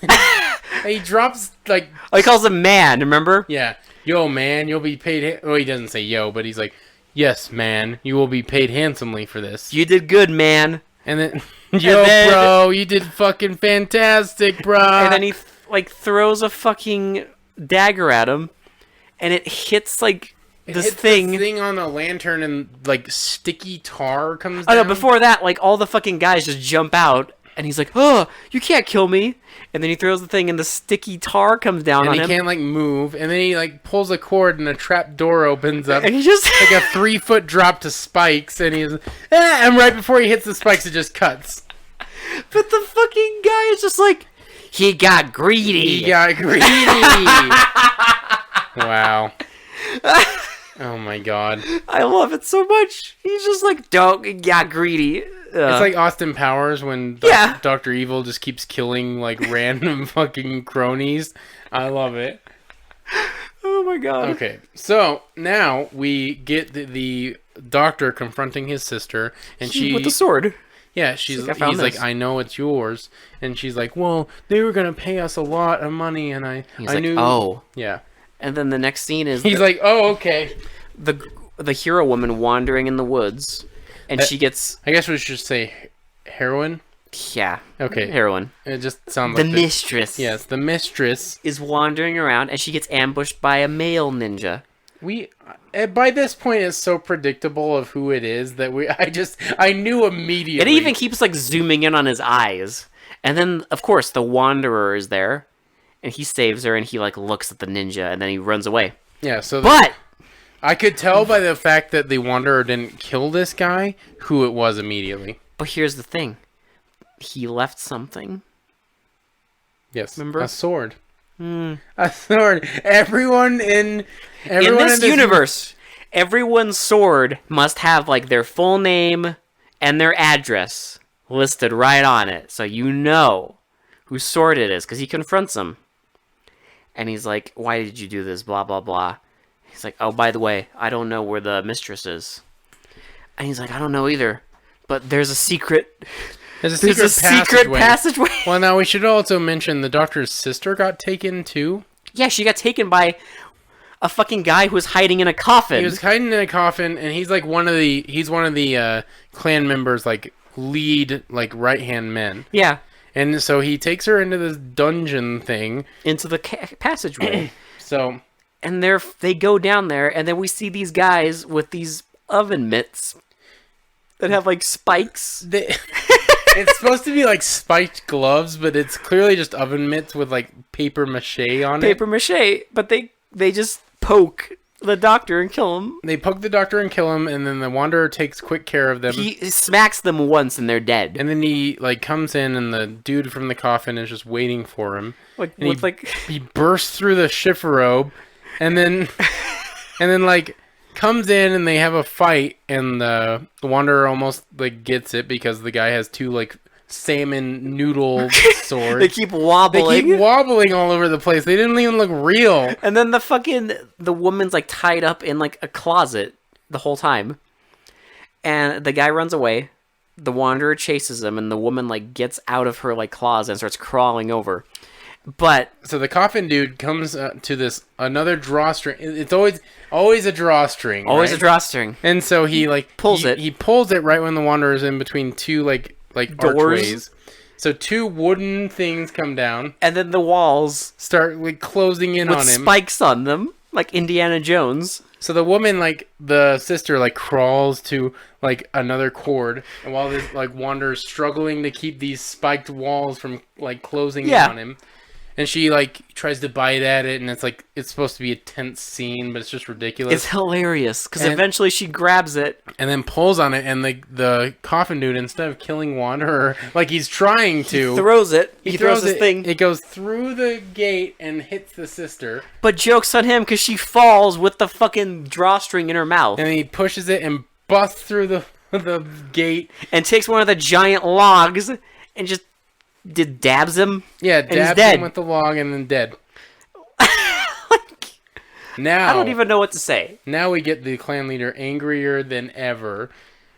He drops, like... Oh, he calls him man, remember? Yeah. Yo, man, you'll be paid... Well, he doesn't say yo, but he's like... Yes, man, you will be paid handsomely for this. You did good, man. And then, bro, you did fucking fantastic, bro. And then he throws a fucking dagger at him, and it hits like this thing on a lantern, and like sticky tar comes down. Oh no! Before that, like all the fucking guys just jump out, and he's like, "Oh, you can't kill me!" And then he throws the thing, and the sticky tar comes down on him. And he can't, like, move. And then he, like, pulls a cord, and a trap door opens up. And he just... like a 3-foot drop to spikes. And he's... and right before he hits the spikes, it just cuts. But the fucking guy is just like... He got greedy. Wow. Oh, my God. I love it so much. He's just like, dog got greedy. It's like Austin Powers when Dr. Evil just keeps killing, like, random fucking cronies. I love it. Oh my god. Okay, so now we get the doctor confronting his sister, and she with the sword. Yeah, he's like, I know it's yours, and she's like, well, they were gonna pay us a lot of money, and I knew. Oh, yeah. And then the next scene is he's like, oh, okay. The hero woman wandering in the woods, and she gets. I guess we should say heroine. Yeah. Okay. Heroine. It just sounds like the mistress. Yes, the mistress is wandering around, and she gets ambushed by a male ninja. By this point, it's so predictable of who it is that I knew immediately. It even keeps like zooming in on his eyes, and then of course the Wanderer is there, and he saves her, and he like looks at the ninja, and then he runs away. Yeah. So. But I could tell by the fact that the Wanderer didn't kill this guy who it was immediately. But here's the thing. He left something. Yes. Remember? A sword. A sword. Everyone in this universe, everyone's sword must have like their full name and their address listed right on it. So you know whose sword it is, because he confronts him. And he's like, why did you do this? Blah, blah, blah. He's like, oh, by the way, I don't know where the mistress is. And he's like, I don't know either. But there's a secret... There's a secret passageway. Well, now we should also mention the doctor's sister got taken too. Yeah, she got taken by a fucking guy who was hiding in a coffin. He was hiding in a coffin, and he's like one of the clan members, like lead, like right-hand men. Yeah. And so he takes her into this dungeon thing, into the passageway. So, and they go down there, and then we see these guys with these oven mitts that have like spikes. It's supposed to be like spiked gloves, but it's clearly just oven mitts with like paper mache on it. Paper mache, but they just poke the doctor and kill him. They poke the doctor and kill him, and then the Wanderer takes quick care of them. He smacks them once, and they're dead. And then he like comes in, and the dude from the coffin is just waiting for him. He bursts through the chifforobe, and then like comes in, and they have a fight, and the Wanderer almost like gets it because the guy has two like salmon noodle swords. They keep wobbling all over the place. They didn't even look real. And then the woman's like tied up in like a closet the whole time, and the guy runs away. The Wanderer chases him, and the woman like gets out of her like claws and starts crawling over. But so the coffin dude comes to this another drawstring. It's always a drawstring. Always right? a drawstring. And so he like pulls it. He pulls it right when the Wanderer's in between two like doors. Archways. So two wooden things come down, and then the walls start like closing in on him. Spikes on them, like Indiana Jones. So the woman, like the sister, like crawls to like another cord, and while this like Wanderer's struggling to keep these spiked walls from like closing in on him. And she like tries to bite at it, and it's supposed to be a tense scene, but it's just ridiculous. It's hilarious because eventually she grabs it and then pulls on it, and the coffin dude, instead of killing Wanderer like he's trying to, throws it. He throws his thing. It goes through the gate and hits the sister. But joke's on him because she falls with the fucking drawstring in her mouth. And he pushes it and busts through the gate and takes one of the giant logs and just. Dabs him? Yeah, dabs him with the log and then dead. Now I don't even know what to say. Now we get the clan leader angrier than ever.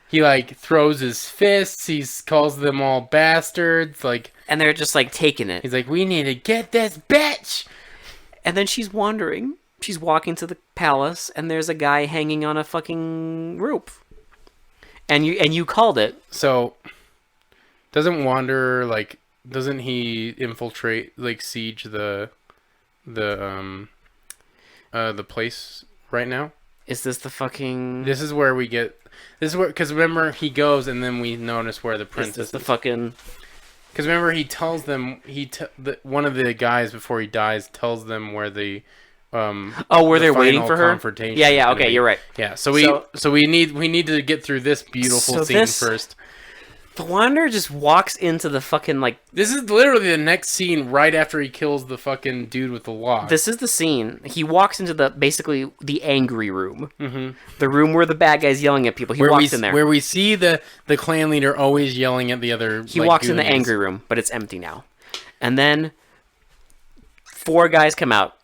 He like throws his fists. He calls them all bastards. And they're just like taking it. He's like, "We need to get this bitch." And then she's wandering. She's walking to the palace, and there's a guy hanging on a fucking rope. And you called it. So doesn't Wanderer like? Doesn't he infiltrate, like, siege the place right now? Is this the fucking... This is where we get... This is where... Because remember, he goes, and then we notice where the princess is. The fucking... Because remember, he tells them... one of the guys, before he dies, tells them where the... where they're waiting for her? Yeah, okay, you're right. Yeah, so we need to get through this beautiful scene first. The Wanderer just walks into the fucking, like... This is literally the next scene right after he kills the fucking dude with the log. This is the scene. He walks into basically the angry room. Mm-hmm. The room where the bad guy's yelling at people. He walks in there. Where we see the clan leader always yelling at the other... He walks in the angry room, but it's empty now. And then 4 guys come out.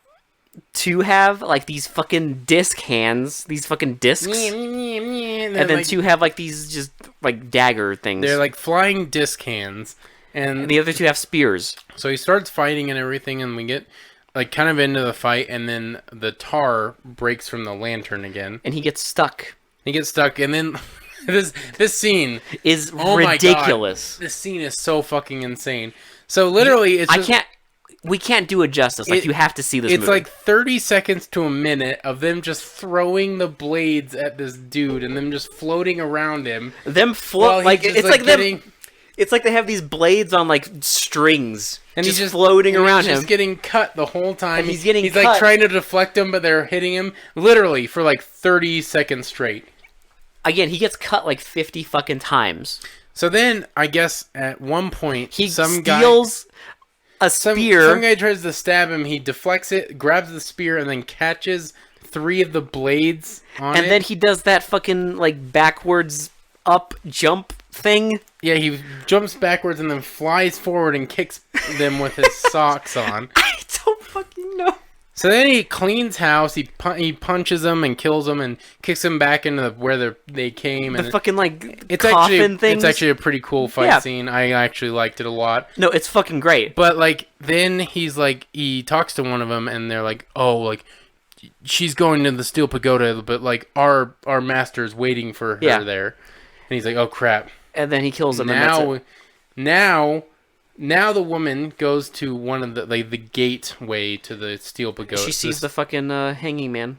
two have like these fucking disc hands, these fucking discs, and then like, two have like these just like dagger things. They're like flying disc hands, and the other two have spears. So he starts fighting and everything, and we get like kind of into the fight, and then the tar breaks from the lantern again, and he gets stuck. And then this scene is ridiculous. This scene is so fucking insane. So literally, it's we can't do it justice. Like, you have to see this movie. It's like 30 seconds to a minute of them just throwing the blades at this dude and them just floating around him. Them float like it's like them. It's like they have these blades on like strings, and he's just floating around him. He's just getting cut the whole time. And he's cut. Like trying to deflect them, but they're hitting him literally for like 30 seconds straight. Again, he gets cut like 50 fucking times. So then, I guess at one point, he steals a spear. Some guy tries to stab him. He deflects it, grabs the spear, and then catches 3 of the blades on it. And then he does that fucking like backwards up jump thing. Yeah, he jumps backwards and then flies forward and kicks them with his socks on. I don't fucking know. So then he cleans house. He punches them and kills them and kicks them back into where they came. The fucking like it's coffin things. It's actually a pretty cool fight scene. I actually liked it a lot. No, it's fucking great. But like then he talks to one of them and they're like, oh, like she's going to the Steel Pagoda, but like our master's waiting for her there. And he's like, oh crap. And then he kills them. Now the woman goes to one of the gateway to the Steel Pagoda. She sees the fucking hanging man.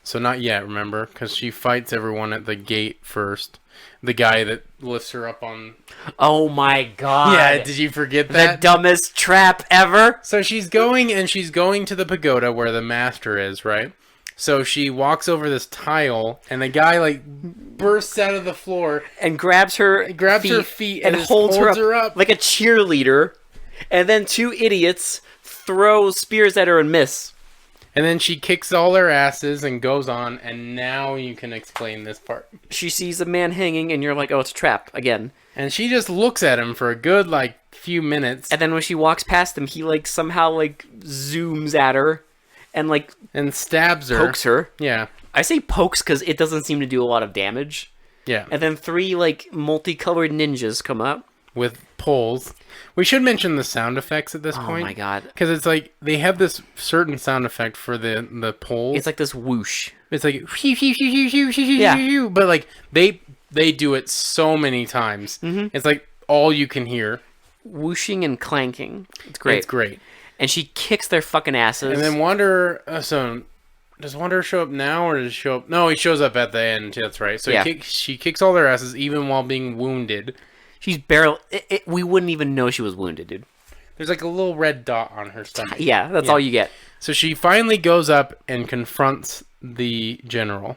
So not yet, remember, because she fights everyone at the gate first. The guy that lifts her up on. Oh my god! Yeah, did you forget that? The dumbest trap ever. So she's going to the pagoda where the master is, right? So she walks over this tile, and the guy like bursts out of the floor and grabs her feet and holds her up like a cheerleader. And then 2 idiots throw spears at her and miss. And then she kicks all their asses and goes on. And now you can explain this part. She sees a man hanging, and you're like, "Oh, it's a trap again." And she just looks at him for a good like few minutes. And then when she walks past him, he like somehow like zooms at her. And stabs her. Pokes her. Yeah. I say pokes because it doesn't seem to do a lot of damage. Yeah. And then 3 like multicolored ninjas come up. With poles. We should mention the sound effects at this point. Oh my god. Because it's like, they have this certain sound effect for the poles. It's like this whoosh. It's like, yeah. But like, they do it so many times. Mm-hmm. It's like all you can hear. Whooshing and clanking. It's great. It's great. And she kicks their fucking asses. And then Wanderer... does Wanderer show up now, or does he show up... No, he shows up at the end. That's right. So she kicks all their asses, even while being wounded. She's barely... we wouldn't even know she was wounded, dude. There's like a little red dot on her stomach. Yeah, that's all you get. So she finally goes up and confronts the general.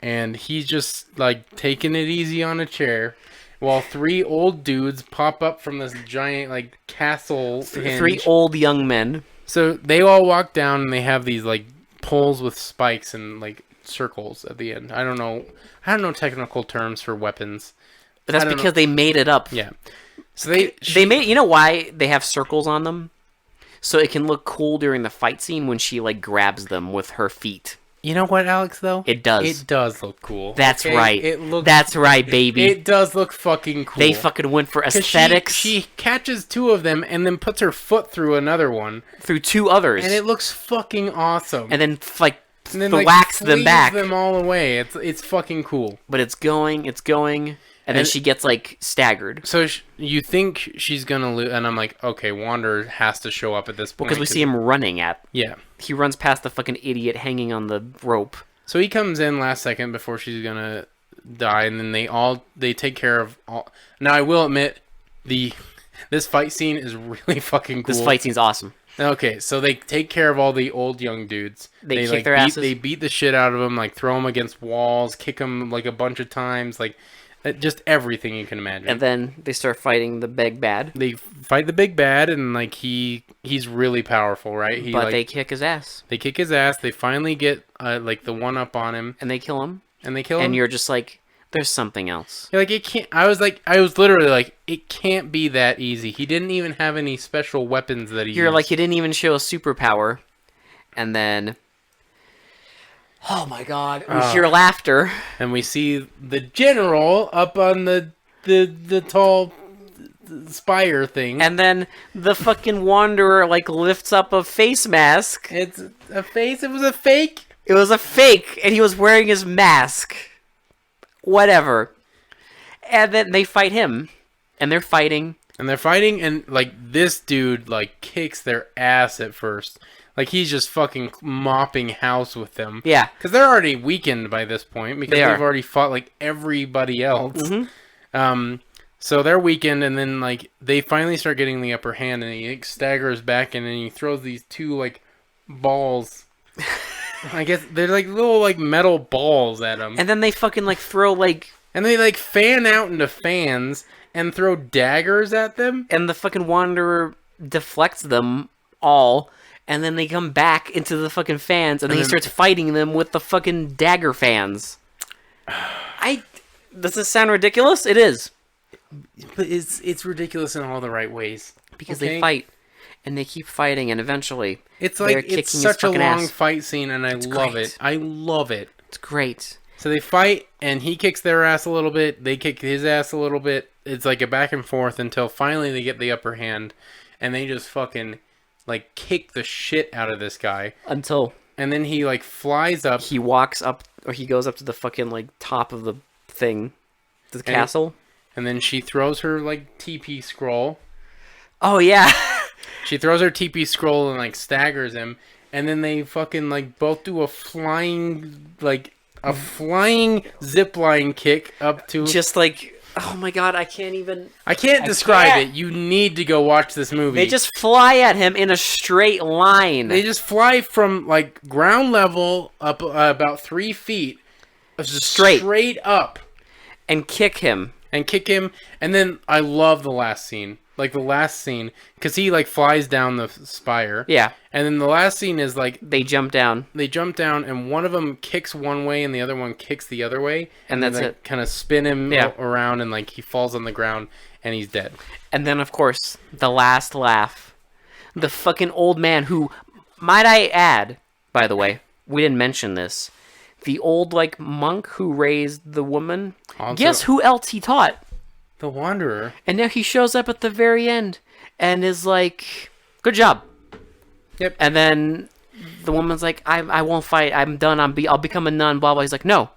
And he's just, like, taking it easy on a chair... While 3 old dudes pop up from this giant, like, castle hinge. 3 old young men. So they all walk down and they have these, like, poles with spikes and, like, circles at the end. I don't know technical terms for weapons. But that's because they made it up. Yeah. So they made... You know why they have circles on them? So it can look cool during the fight scene when she, like, grabs them with her feet. You know what, Alex, though? It does. It does look cool. That's right. That's right, baby. It does look fucking cool. They fucking went for aesthetics. She catches 2 of them and then puts her foot through another one. Through 2 others. And it looks fucking awesome. And then, like, whacks them back. them all away. It's fucking cool. But it's going... And then she gets, like, staggered. So you think she's going to lose... And I'm like, okay, Wanderer has to show up at this point. Because we see him running at... Yeah. He runs past the fucking idiot hanging on the rope. So he comes in last second before she's going to die. And then they take care of all... Now, I will admit, this fight scene is really fucking cool. This fight scene's awesome. Okay, so they take care of all the old young dudes. They kick their asses. They beat the shit out of them, like, throw them against walls, kick them, like, a bunch of times, like... Just everything you can imagine. And then they start fighting the big bad. They fight the big bad, and like he's really powerful, right? But they kick his ass. They kick his ass. They finally get like the one up on him, and they kill him. And you're just like, there's something else. You're like, it can't. I was literally like, it can't be that easy. He didn't even have any special weapons that he. You're used. like, he didn't even show a superpower. and then, oh my god, we hear laughter, and we see the general up on the tall spire thing, and then the fucking wanderer like lifts up a face mask. It's a face. It was a fake. It was a fake, and he was wearing his mask. Whatever. And then they fight him, and they're fighting. And like this dude like kicks their ass at first. Like he's just fucking mopping house with them. Yeah. Because they're already weakened by this point because they've already fought like everybody else. Mm-hmm. So they're weakened, and then like they finally start getting the upper hand, and he like, staggers back, and then he throws these two like balls. I guess they're like little like metal balls at him. And then they fucking like throw like... And they like fan out into fans and throw daggers at them. And the fucking wanderer deflects them all. And then they come back into the fucking fans. And then he starts fighting them with the fucking dagger fans. Does this sound ridiculous? It is. But it's ridiculous in all the right ways. Because they fight. And they keep fighting. And eventually... It's like, it's such a long fight scene. And I love it. I love it. It's great. So they fight, and he kicks their ass a little bit. They kick his ass a little bit. It's like a back and forth until finally they get the upper hand, and they just fucking like kick the shit out of this guy. And then he like flies up. He walks up, or he goes up to the fucking like top of the thing, the castle. And then she throws her like TP scroll. Oh yeah. She throws her TP scroll and like staggers him, and then they fucking like both do a flying zipline kick up to... Just like, oh my god, I can't describe it. You need to go watch this movie. They just fly at him in a straight line. They just fly from like ground level up about 3 feet. Straight up. And kick him. And then I love the last scene. Like the last scene, because he like flies down the spire. Yeah. And then the last scene is like... They jump down. And one of them kicks one way and the other one kicks the other way. And that's they, it. Kind of spin him around, and like he falls on the ground and he's dead. And then, of course, the last laugh. The fucking old man who, might I add, by the way, we didn't mention this. The old like monk who raised the woman. Also, guess who else he taught? The Wanderer. And now he shows up at the very end and is like, good job. Yep. And then the woman's like, I won't fight. I'm done. I'll become a nun, blah, blah. He's like, no.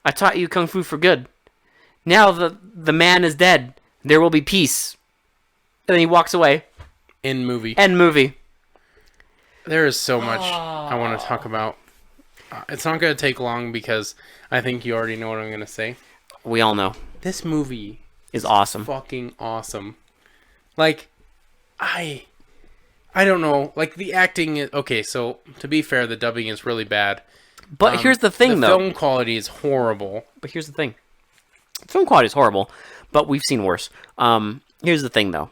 I taught you kung fu for good. Now the man is dead. There will be peace. And then he walks away. End movie. There is so much I want to talk about. It's not going to take long because I think you already know what I'm going to say. We all know. This movie is awesome. Fucking awesome. Like, I don't know. Like, the acting is... Okay, so, to be fair, the dubbing is really bad. But here's the thing, though. The film quality is horrible. But here's the thing. The film quality is horrible, but we've seen worse. Here's the thing, though.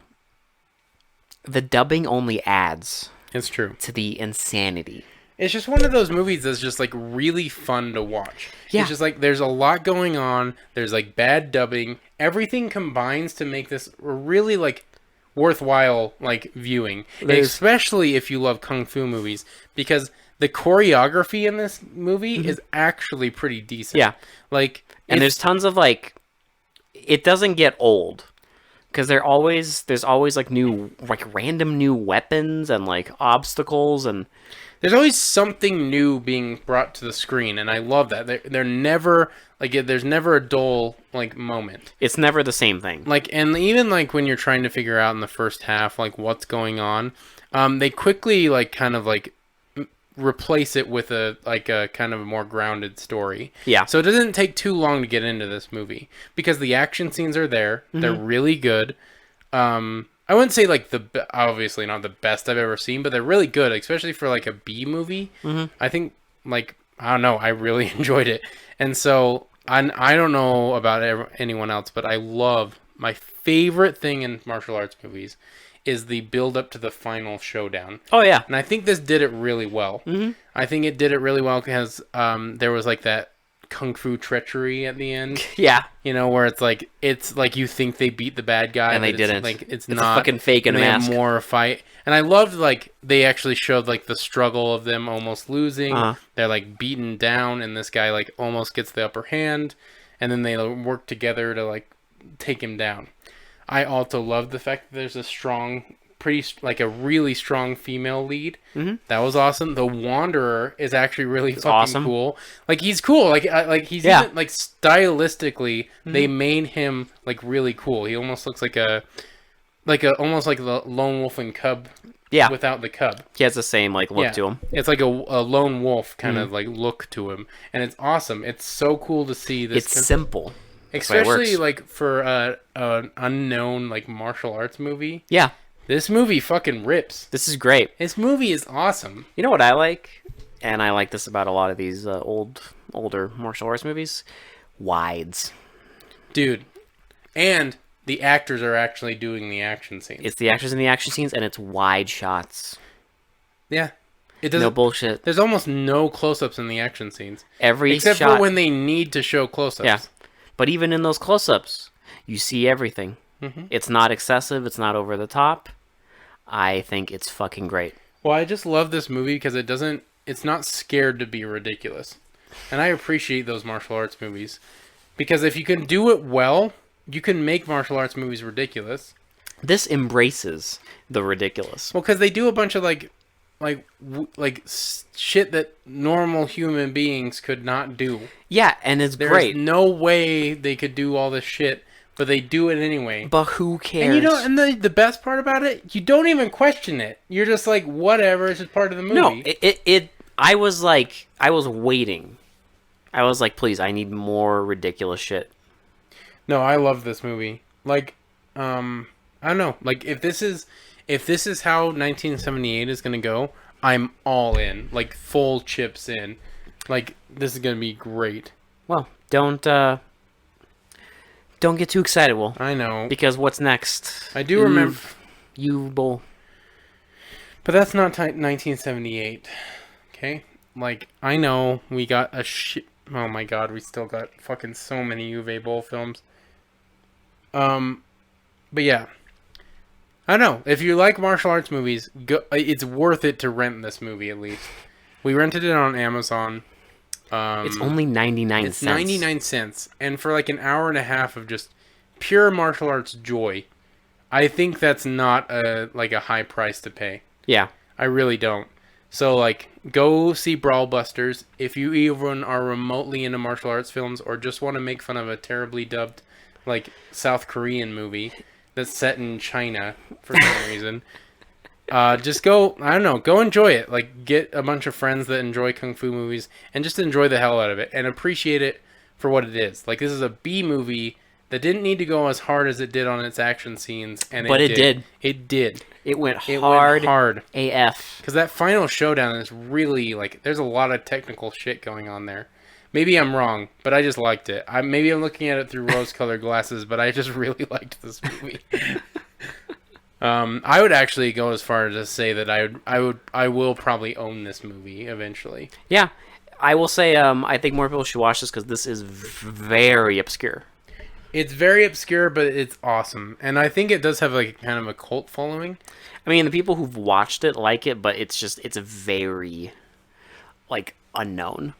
The dubbing only adds... It's true. ...to the insanity. It's just one of those movies that's just, like, really fun to watch. Yeah. It's just, like, there's a lot going on. There's, like, bad dubbing. Everything combines to make this really, like, worthwhile, like, viewing. Especially if you love kung fu movies. Because the choreography in this movie is actually pretty decent. Yeah. Like... And there's tons of, like... It doesn't get old. Because there's always, like, new... Like, random new weapons and, like, obstacles and... There's always something new being brought to the screen, and I love that. They're never like there's never a dull like moment. It's never the same thing. Like, and even like when you're trying to figure out in the first half like what's going on, they quickly like kind of like replace it with a kind of a more grounded story. Yeah. So it doesn't take too long to get into this movie because the action scenes are there. Mm-hmm. They're really good. I wouldn't say like obviously not the best I've ever seen, but they're really good, especially for like a B movie. Mm-hmm. I think like I don't know, I really enjoyed it, and so I don't know about anyone else, but I love my favorite thing in martial arts movies is the build up to the final showdown. Oh yeah, and I think this did it really well. Mm-hmm. I think it did it really well because there was like that kung fu treachery at the end. Yeah. Where it's like you think they beat the bad guy and they didn't. It's not. A fucking fake in a mask. More fight, and I loved they actually showed the struggle of them almost losing. They're beaten down, and this guy almost gets the upper hand, and then they work together to take him down. I also love the fact that there's a strong, a really strong female lead. Mm-hmm. That was awesome. The Wanderer is actually really fucking awesome. Cool. He's cool. He's even, stylistically, they made him really cool. He almost looks almost like the lone wolf and cub. Yeah. Without the cub. He has the same look to him. It's a lone wolf kind of look to him, and it's awesome. It's so cool to see this. It's simple. Especially for an unknown martial arts movie. Yeah. This movie fucking rips. This is great. This movie is awesome. You know what I like? And I like this about a lot of these older martial arts movies? Wides. Dude. And the actors are actually doing the action scenes. It's the actors in the action scenes, and it's wide shots. Yeah. No bullshit. There's almost no close-ups in the action scenes. Except for when they need to show close-ups. Yeah. But even in those close-ups, you see everything. Mm-hmm. It's not excessive. It's not over the top. I think it's fucking great. Well, I just love this movie because it's not scared to be ridiculous. And I appreciate those martial arts movies. Because if you can do it well, you can make martial arts movies ridiculous. This embraces the ridiculous. Well, because they do a bunch of shit that normal human beings could not do. Yeah, and it's great. There's no way they could do all this shit, but they do it anyway. But who cares? And the best part about it, you don't even question it. You're just whatever, it's just part of the movie. No, I was waiting. I was please, I need more ridiculous shit. No, I love this movie. I don't know. If this is how 1978 is gonna go, I'm all in. Full chips in. This is gonna be great. Well, don't get too excited, Will. I know. Because what's next? I do remember. Bull. But that's not 1978. Okay? I know we got a shit. Oh my god, we still got fucking so many Uwe Boll films. But yeah. I don't know. If you like martial arts movies, it's worth it to rent this movie at least. We rented it on Amazon. It's only 99 cents. It's 99 cents. And for an hour and a half of just pure martial arts joy, I think that's not a high price to pay. Yeah. I really don't. So, go see Brawl Busters if you even are remotely into martial arts films or just want to make fun of a terribly dubbed, South Korean movie that's set in China for some reason. Just go, I don't know, go enjoy it. Get a bunch of friends that enjoy Kung Fu movies and just enjoy the hell out of it and appreciate it for what it is. This is a B movie that didn't need to go as hard as it did on its action scenes. But it did. It did. It went hard AF. Because that final showdown is really, there's a lot of technical shit going on there. Maybe I'm wrong, but I just liked it. Maybe I'm looking at it through rose-colored glasses, but I just really liked this movie. I would actually go as far as to say that I will probably own this movie eventually. Yeah, I will say I think more people should watch this because this is very obscure. It's very obscure, but it's awesome, and I think it does have kind of a cult following. I mean, the people who've watched it like it, but it's very unknown.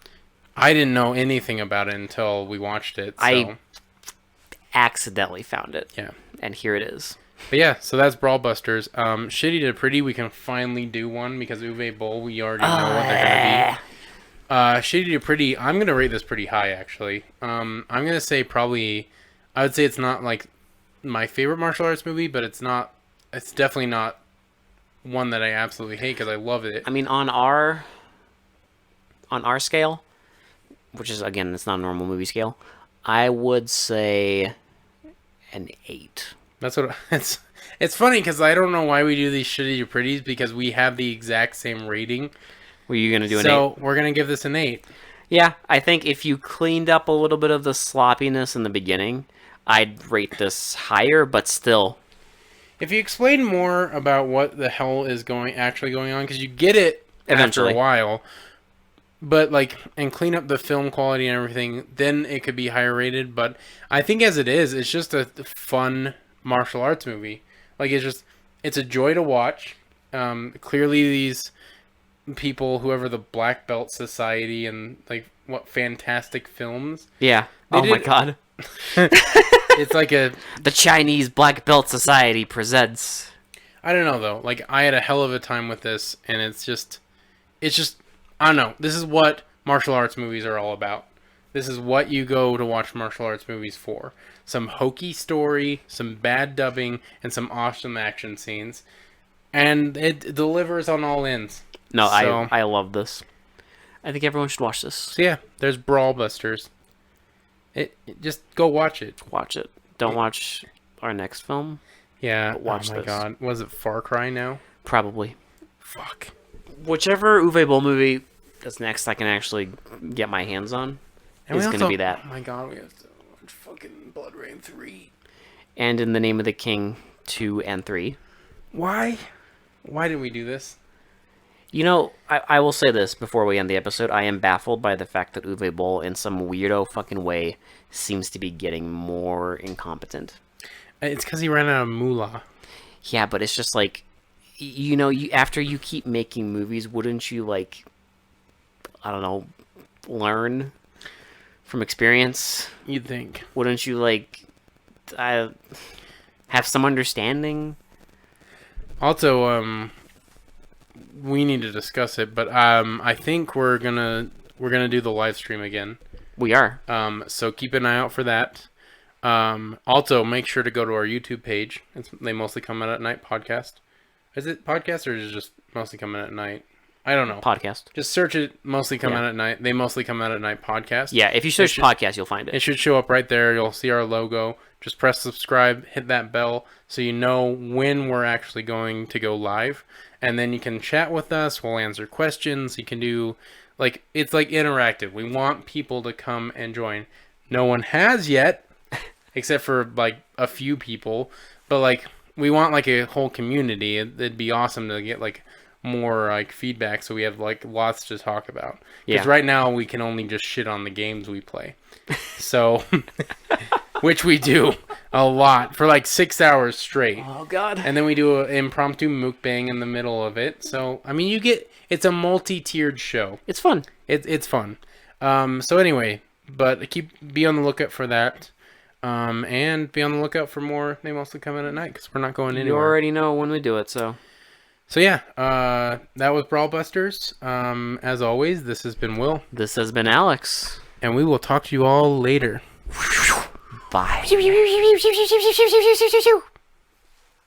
I didn't know anything about it until we watched it. So. I accidentally found it. Yeah, and here it is. But yeah, so that's Brawl Busters. Shitty to Pretty, we can finally do one because Uwe Boll, we already know what they're gonna be. Shitty to Pretty, I'm gonna rate this pretty high actually. I'm gonna say probably, I would say it's not my favorite martial arts movie, but it's definitely not one that I absolutely hate because I love it. I mean, on our scale, which is again, it's not a normal movie scale, I would say an 8. That's what it's funny because I don't know why we do these Shitty to Pretties because we have the exact same rating. Were you gonna do an 8? So we're gonna give this an 8. Yeah, I think if you cleaned up a little bit of the sloppiness in the beginning, I'd rate this higher, but still. If you explain more about what the hell is actually going on, because you get it eventually after a while, but like, and clean up the film quality and everything, then it could be higher rated. But I think as it is, it's just a fun martial arts movie. Like, it's a joy to watch. Clearly these people, whoever the Black Belt Society and like what Fantastic Films. Yeah. My God. It's like the Chinese Black Belt Society presents. I don't know though. Like, I had a hell of a time with this, and it's just I don't know. This is what martial arts movies are all about. This is what you go to watch martial arts movies for. Some hokey story, some bad dubbing, and some awesome action scenes. And it delivers on all ends. No, so, I love this. I think everyone should watch this. So yeah, there's Brawl Busters. Just go watch it. Watch it. Don't watch our next film. Yeah. Watch this. Oh my God. Was it Far Cry now? Probably. Fuck. Whichever Uwe Boll movie that's next I can actually get my hands on is going to be that. Oh my God, we have to watch fucking Blood Rain 3. And In the Name of the King 2 and 3. Why? Why did we do this? You know, I will say this before we end the episode. I am baffled by the fact that Uwe Boll, in some weirdo fucking way, seems to be getting more incompetent. It's because he ran out of moolah. Yeah, but it's just like, you know, after you keep making movies, wouldn't you, like, I don't know, learn from experience? You'd think. Wouldn't you, like, have some understanding? Also, we need to discuss it, but I think we're gonna do the live stream again. We are. So keep an eye out for that. Also, make sure to go to our YouTube page. They mostly come out at night podcast. Is it podcast or is it just mostly coming at night? I don't know. Podcast. Just search it. Mostly come out at night. They mostly come out at night podcast. Yeah, if you search podcast, you'll find it. It should show up right there. You'll see our logo. Just press subscribe, hit that bell so you know when we're actually going to go live. And then you can chat with us. We'll answer questions. You can do, like, it's like interactive. We want people to come and join. No one has yet, except for, like, a few people. But, like, we want, like, a whole community. It'd be awesome to get, like, more, like, feedback so we have, like, lots to talk about. Because right now we can only just shit on the games we play. So, which we do a lot for, like, 6 hours straight. Oh, God. And then we do an impromptu mukbang in the middle of it. So, I mean, it's a multi-tiered show. It's fun. It's fun. So anyway, but be on the lookout for that. And be on the lookout for more. They mostly come in at night because we're not going anywhere. You already know when we do it, so. So yeah, that was Brawl Busters. As always, this has been Will. This has been Alex. And we will talk to you all later. Bye.